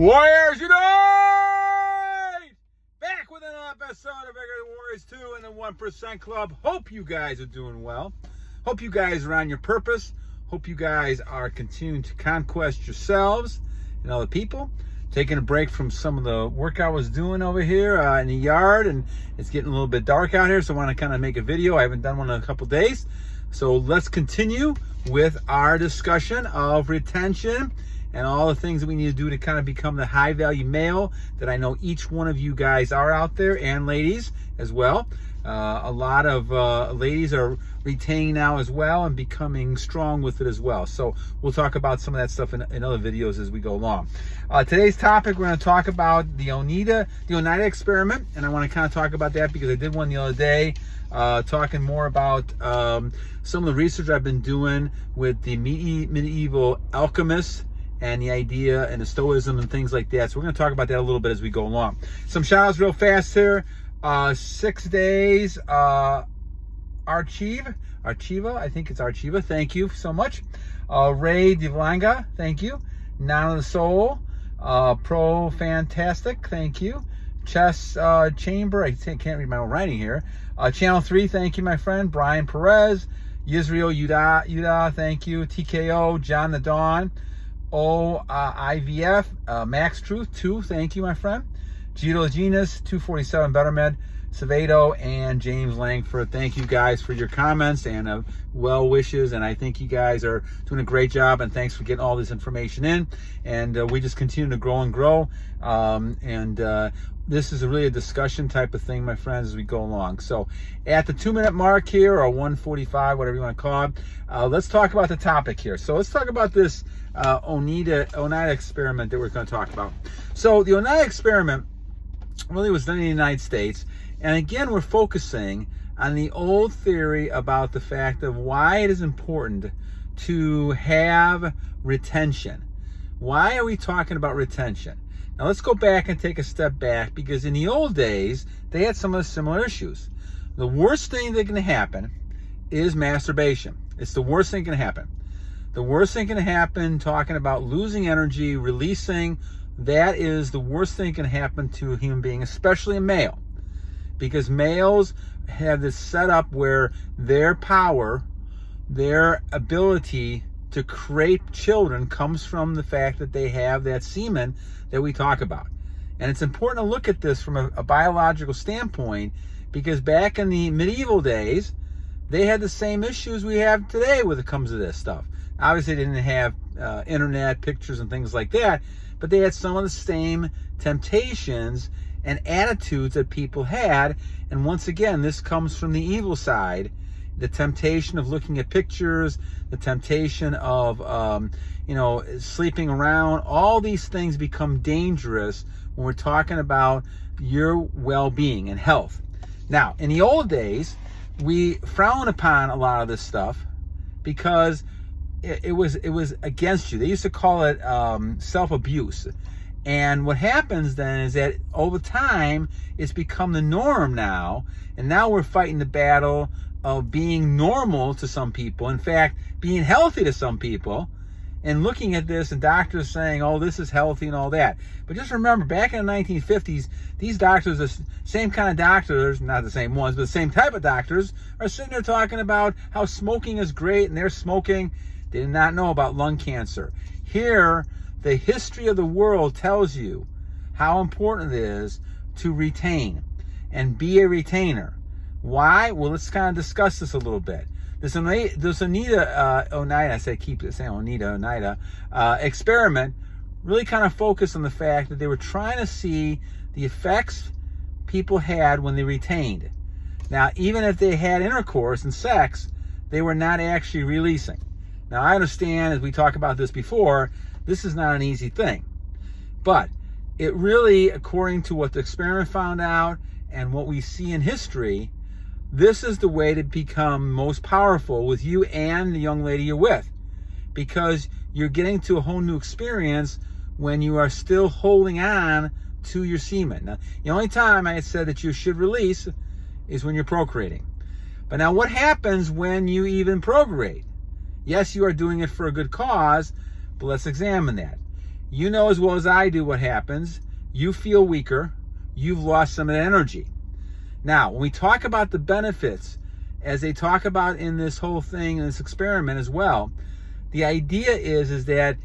Warriors Unite! Back with another episode of Regular Warriors 2 and the 1% Club. Hope you guys are doing well. Hope you guys are on your purpose. Hope you guys are continuing to conquest yourselves and other people. Taking a break from some of the work I was doing over here in the yard, and it's getting a little bit dark out here, so I want to kind of make a video. I haven't done one in a couple days. So let's continue with our discussion of retention and all the things that we need to do to kind of become the high value male that I know each one of you guys are out there, and ladies as well. A lot of ladies are retaining now as well and becoming strong with it as well. So we'll talk about some of that stuff in other videos as we go along. Today's topic, we're going to talk about the Oneida experiment, and I want to kind of talk about that because I did one the other day, talking more about some of the research I've been doing with the medieval alchemists and the idea and the Stoicism and things like that. So we're going to talk about that a little bit as we go along. Some shout outs real fast here. 6 days, Archive, I think it's Archive. Thank you so much. Ray Delavega, thank you. Nine of the Soul, Pro Fantastic, thank you. Chess Chamber, I can't read my own writing here. Channel 3, thank you, my friend. Brian Perez, Yisrael, yehuddah, thank you. TKO, Jon the Dawn. IVF, Max Truth 2, thank you, my friend. Gito Genus 247, betterment. Cvato and James Langford, thank you guys for your comments and well wishes, and I think you guys are doing a great job, and thanks for getting all this information in, and we just continue to grow and grow, this is really a discussion type of thing, my friends, as we go along. So at the 2-minute mark here, or 1:45, whatever you want to call it, let's talk about the topic here. So let's talk about this Oneida experiment that we're going to talk about. So the Oneida experiment really was done in the United States. And again, we're focusing on the old theory about the fact of why it is important to have retention. Why are we talking about retention? Now let's go back and take a step back, because in the old days, they had some of the similar issues. The worst thing that can happen is masturbation. It's the worst thing that can happen. The worst thing can happen, talking about losing energy, releasing, that is the worst thing that can happen to a human being, especially a male. Because males have this setup where their power, their ability to create children comes from the fact that they have that semen that we talk about. And it's important to look at this from a biological standpoint, because back in the medieval days, they had the same issues we have today when it comes to this stuff. Obviously, they didn't have internet pictures and things like that, but they had some of the same temptations and attitudes that people had. And once again, this comes from the evil side, the temptation of looking at pictures, the temptation of sleeping around. All these things become dangerous when we're talking about your well-being and health. Now, in the old days, we frown upon a lot of this stuff because it was against you. They used to call it self-abuse. And what happens then is that over time, it's become the norm now. And now we're fighting the battle of being normal to some people. In fact, being healthy to some people. And looking at this and doctors saying, oh, this is healthy and all that. But just remember, back in the 1950s, these doctors, the same kind of doctors, not the same ones, but the same type of doctors, are sitting there talking about how smoking is great, and they're smoking. They did not know about lung cancer. Here, the history of the world tells you how important it is to retain and be a retainer. Why? Well, let's kind of discuss this a little bit. This Oneida experiment really kind of focused on the fact that they were trying to see the effects people had when they retained. Now, even if they had intercourse and sex, they were not actually releasing. Now, I understand, as we talked about this before, this is not an easy thing. But it really, according to what the experiment found out and what we see in history, this is the way to become most powerful with you and the young lady you're with. Because you're getting to a whole new experience when you are still holding on to your semen. Now, the only time I said that you should release is when you're procreating. But now what happens when you even procreate? Yes, you are doing it for a good cause, but let's examine that. you know as well as I do what happens. You feel weaker. You've lost some of the energy. Now, when we talk about the benefits, as they talk about in this whole thing, in this experiment as well, the idea is that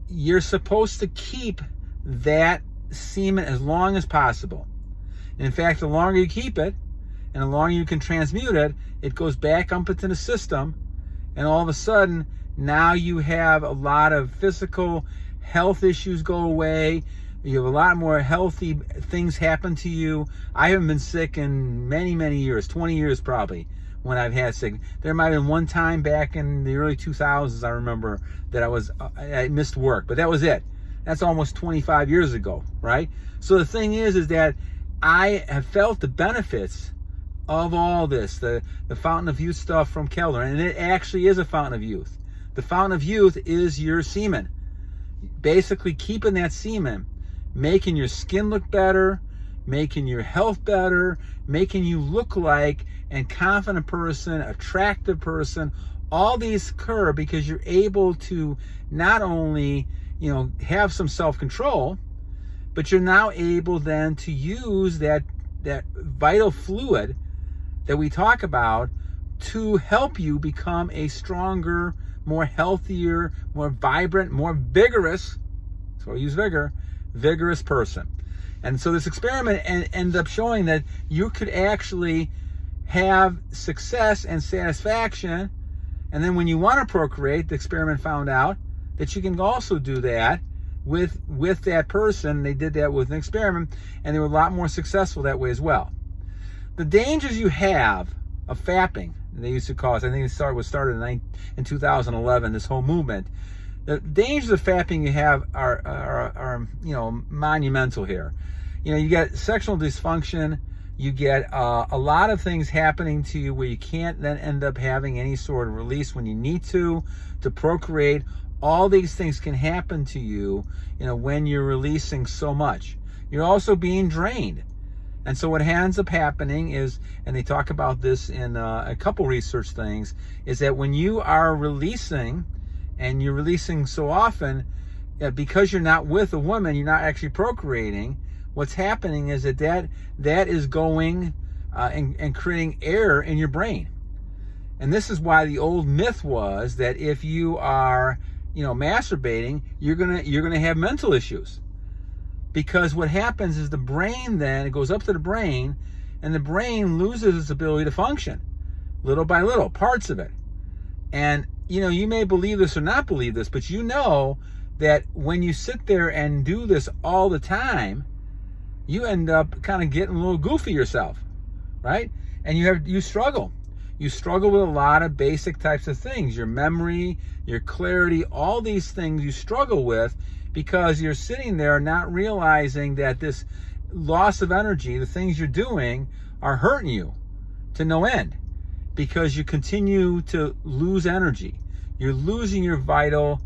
you're supposed to keep that semen as long as possible. And in fact, the longer you keep it, and the longer you can transmute it, it goes back up into the system, and all of a sudden, now you have a lot of physical health issues go away. You have a lot more healthy things happen to you. I haven't been sick in many, many years, 20 years probably, when I've had sick. There might have been one time back in the early 2000s, I remember, that I missed work, but that was it. That's almost 25 years ago, right? So the thing is that I have felt the benefits of all this, the fountain of youth stuff from Keller, and it actually is a fountain of youth. The fountain of youth is your semen. Basically keeping that semen, making your skin look better, making your health better, making you look like a confident person, attractive person. All these occur because you're able to not only, have some self-control, but you're now able then to use that vital fluid that we talk about to help you become a stronger, more healthier, more vibrant, more vigorous, so I use vigorous person. And so this experiment ended up showing that you could actually have success and satisfaction. And then when you want to procreate, the experiment found out that you can also do that with that person. They did that with an experiment, and they were a lot more successful that way as well. The dangers you have of fapping, they used to call it, I think it was started in 2011, this whole movement. The dangers of fapping you have are monumental here. You get sexual dysfunction, you get a lot of things happening to you where you can't then end up having any sort of release when you need to procreate. All these things can happen to you, when you're releasing so much. You're also being drained. And so what ends up happening is, and they talk about this in a couple research things, is that when you are releasing, and you're releasing so often, because you're not with a woman, you're not actually procreating, what's happening is that is going and creating error in your brain. And this is why the old myth was that if you are, masturbating, you're gonna have mental issues. Because what happens is the brain then, it goes up to the brain, and the brain loses its ability to function, little by little, parts of it. And, you may believe this or not believe this, but that when you sit there and do this all the time, you end up kind of getting a little goofy yourself, right? And you struggle. You struggle with a lot of basic types of things. Your memory, your clarity, all these things you struggle with because you're sitting there not realizing that this loss of energy, the things you're doing, are hurting you to no end because you continue to lose energy. You're losing your vital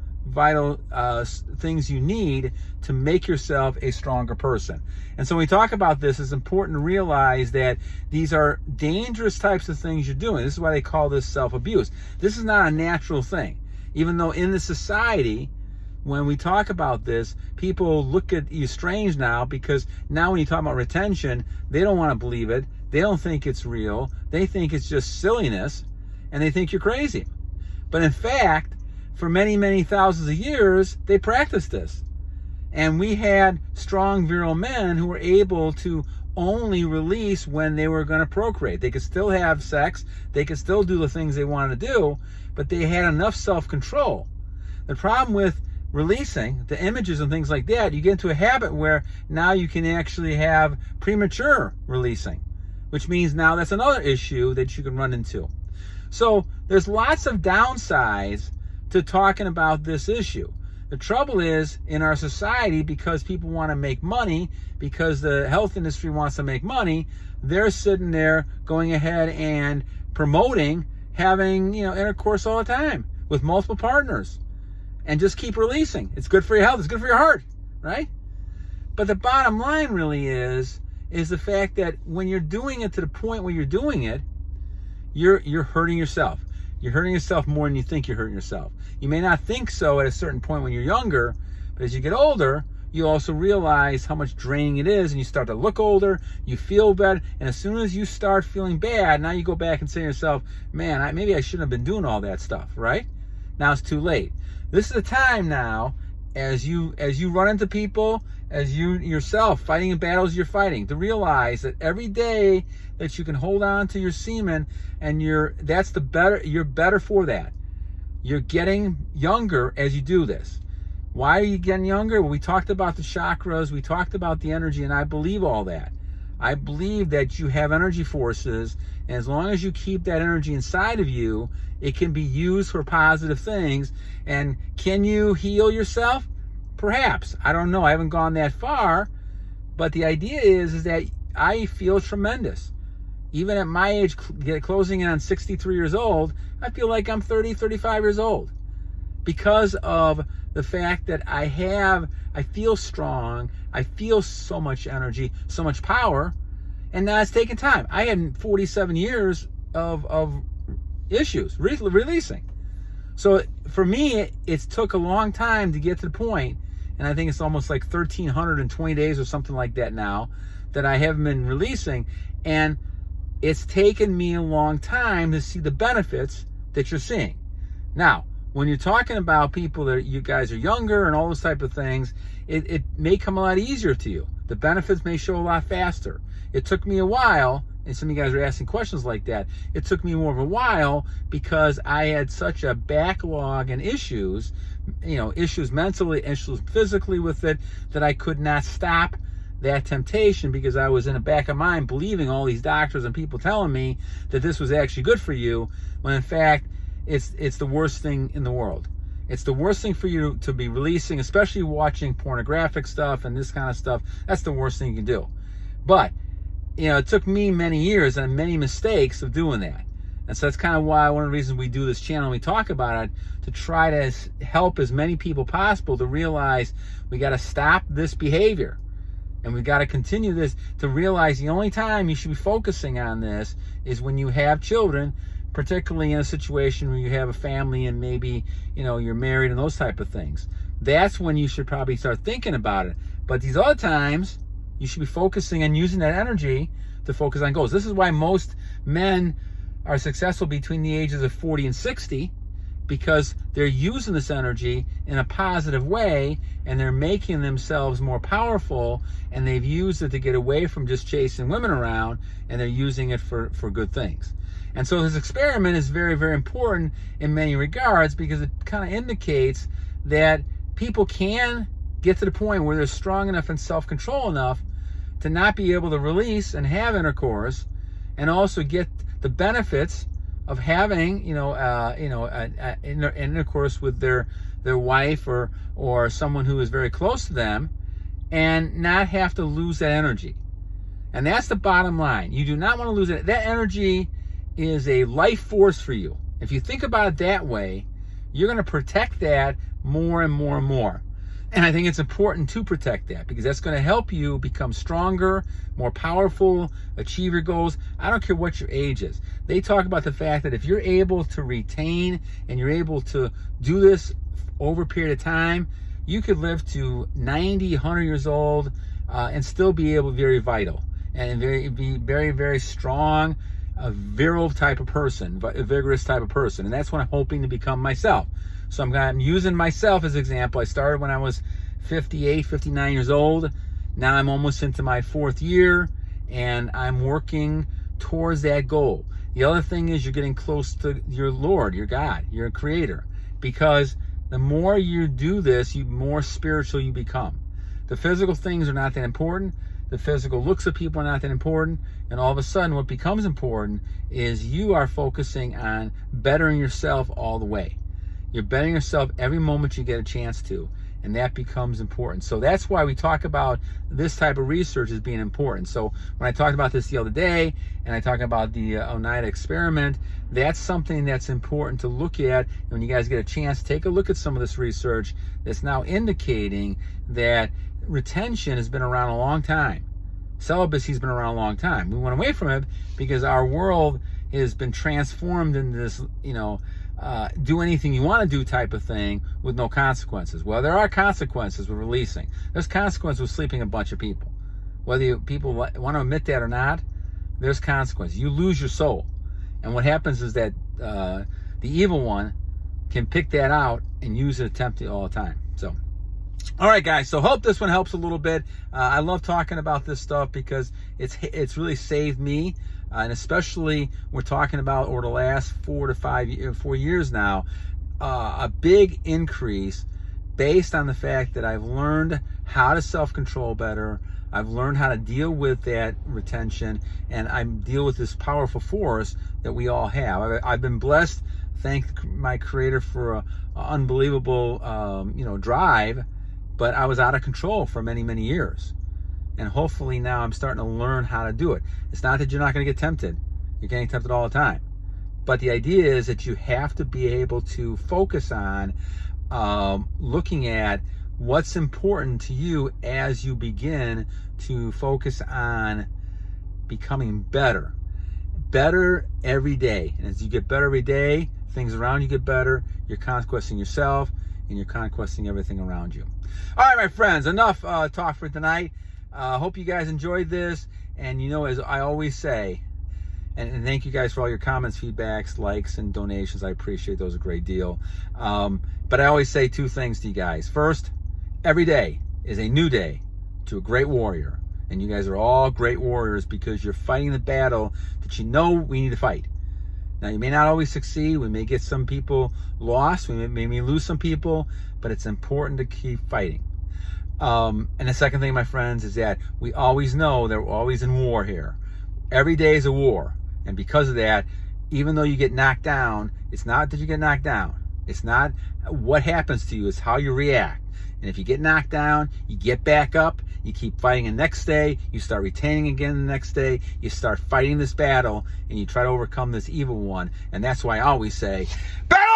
things you need to make yourself a stronger person. And so when we talk about this, it's important to realize that these are dangerous types of things you're doing. This is why they call this self-abuse. This is not a natural thing. Even though in the society, when we talk about this, people look at you strange now, because now when you talk about retention, they don't want to believe it. They don't think it's real. They think it's just silliness, and they think you're crazy. But in fact, for many, many thousands of years, they practiced this. And we had strong, virile men who were able to only release when they were going to procreate. They could still have sex. They could still do the things they wanted to do, but they had enough self-control. The problem with releasing the images and things like that, you get into a habit where now you can actually have premature releasing, which means now that's another issue that you can run into. So there's lots of downsides to talking about this issue. The trouble is, in our society, because people want to make money, because the health industry wants to make money, they're sitting there going ahead and promoting having, intercourse all the time with multiple partners and just keep releasing. It's good for your health. It's good for your heart, right? But the bottom line really is the fact that when you're doing it to the point where you're doing it, you're hurting yourself. You're hurting yourself more than you think you're hurting yourself. You may not think so at a certain point when you're younger, But as you get older, you also realize how much draining it is, and you start to look older, you feel better, and as soon as you start feeling bad, now you go back and say to yourself, man, maybe I shouldn't have been doing all that stuff, right? Now it's too late. This is the time now, as you run into people, as you yourself fighting in battles you're fighting, to realize that every day that you can hold on to your semen, and you're better for that. You're getting younger as you do this. Why are you getting younger? Well, we talked about the chakras, we talked about the energy, and I believe all that. I believe that you have energy forces, and as long as you keep that energy inside of you, it can be used for positive things. And can you heal yourself? Perhaps. I don't know. I haven't gone that far. But the idea is that I feel tremendous. Even at my age, closing in on 63 years old, I feel like I'm 30, 35 years old. Because of the fact that I feel strong, I feel so much energy, so much power, and now it's taken time. I had 47 years of issues releasing. So for me, it took a long time to get to the point, and I think it's almost like 1,320 days or something like that now that I haven't been releasing, and it's taken me a long time to see the benefits that you're seeing. Now, when you're talking about people that you guys are younger and all those type of things, it may come a lot easier to you. The benefits may show a lot faster. It took me a while, and some of you guys are asking questions like that. It took me more of a while because I had such a backlog and issues mentally, issues physically with it, that I could not stop that temptation, because I was in the back of mind believing all these doctors and people telling me that this was actually good for you, when in fact it's the worst thing in the world. It's the worst thing for you to be releasing, especially watching pornographic stuff and this kind of stuff. That's the worst thing you can do. But it took me many years and many mistakes of doing that. And so that's kind of why one of the reasons we do this channel and we talk about it, to try to help as many people possible to realize we got to stop this behavior. And we've got to continue this, to realize the only time you should be focusing on this is when you have children, particularly in a situation where you have a family and maybe, you're married and those type of things. That's when you should probably start thinking about it. But these other times, you should be focusing on using that energy to focus on goals. This is why most men are successful between the ages of 40 and 60, because they're using this energy in a positive way, and they're making themselves more powerful, and they've used it to get away from just chasing women around, and they're using it for good things. And so this experiment is very, very important in many regards, because it kind of indicates that people can get to the point where they're strong enough and self-control enough to not be able to release and have intercourse, and also get the benefits of having intercourse with their wife or someone who is very close to them, and not have to lose that energy. And that's the bottom line. You do not want to lose it. That energy is a life force for you. If you think about it that way, you're going to protect that more and more and more. And I think it's important to protect that, because that's going to help you become stronger, more powerful, achieve your goals. I don't care what your age is. They talk about the fact that if you're able to retain and you're able to do this over a period of time, you could live to 90, 100 years old and still be able to be very vital and be very, very strong, a virile type of person, a vigorous type of person. And that's what I'm hoping to become myself. So I'm using myself as an example. I started when I was 58, 59 years old. Now I'm almost into my 4th year, and I'm working towards that goal. The other thing is you're getting close to your Lord, your God, your Creator, because the more you do this, the more spiritual you become. The physical things are not that important. The physical looks of people are not that important. And all of a sudden, what becomes important is you are focusing on bettering yourself all the way. You're bettering yourself every moment you get a chance to, and that becomes important. So that's why we talk about this type of research as being important. So when I talked about this the other day, and I talked about the Oneida experiment, that's something that's important to look at. And when you guys get a chance, take a look at some of this research that's now indicating that retention has been around a long time. Celibacy has been around a long time. We went away from it because our world has been transformed into this, do anything you want to do type of thing with no consequences. Well, there are consequences with releasing. There's consequences with sleeping a bunch of people. Whether people want to admit that or not, there's consequences. You lose your soul. And what happens is that the evil one can pick that out and use it to tempt you all the time. So, all right, guys. So hope this one helps a little bit. I love talking about this stuff because it's really saved me, and especially we're talking about over the last 4 years now, a big increase based on the fact that I've learned how to self-control better. I've learned how to deal with that retention, and I deal with this powerful force that we all have. I've been blessed. Thank my Creator for an unbelievable, drive. But I was out of control for many, many years. And hopefully now I'm starting to learn how to do it. It's not that you're not going to get tempted. You're getting tempted all the time. But the idea is that you have to be able to focus on looking at what's important to you as you begin to focus on becoming better. Better every day. And as you get better every day, things around you get better. You're conquesting yourself, and you're conquesting everything around you. All right, my friends, enough talk for tonight. Hope you guys enjoyed this. And as I always say, and thank you guys for all your comments, feedbacks, likes, and donations. I appreciate those a great deal. But I always say two things to you guys. First, every day is a new day to a great warrior. And you guys are all great warriors because you're fighting the battle that we need to fight. Now, you may not always succeed. We may get some people lost. We may lose some people, but it's important to keep fighting. And the second thing, my friends, is that we always know that we're always in war here. Every day is a war. And because of that, even though you get knocked down, it's not that you get knocked down. It's not what happens to you. It's how you react. And if you get knocked down, you get back up, you keep fighting the next day, you start retaining again the next day, you start fighting this battle, and you try to overcome this evil one. And that's why I always say, battle!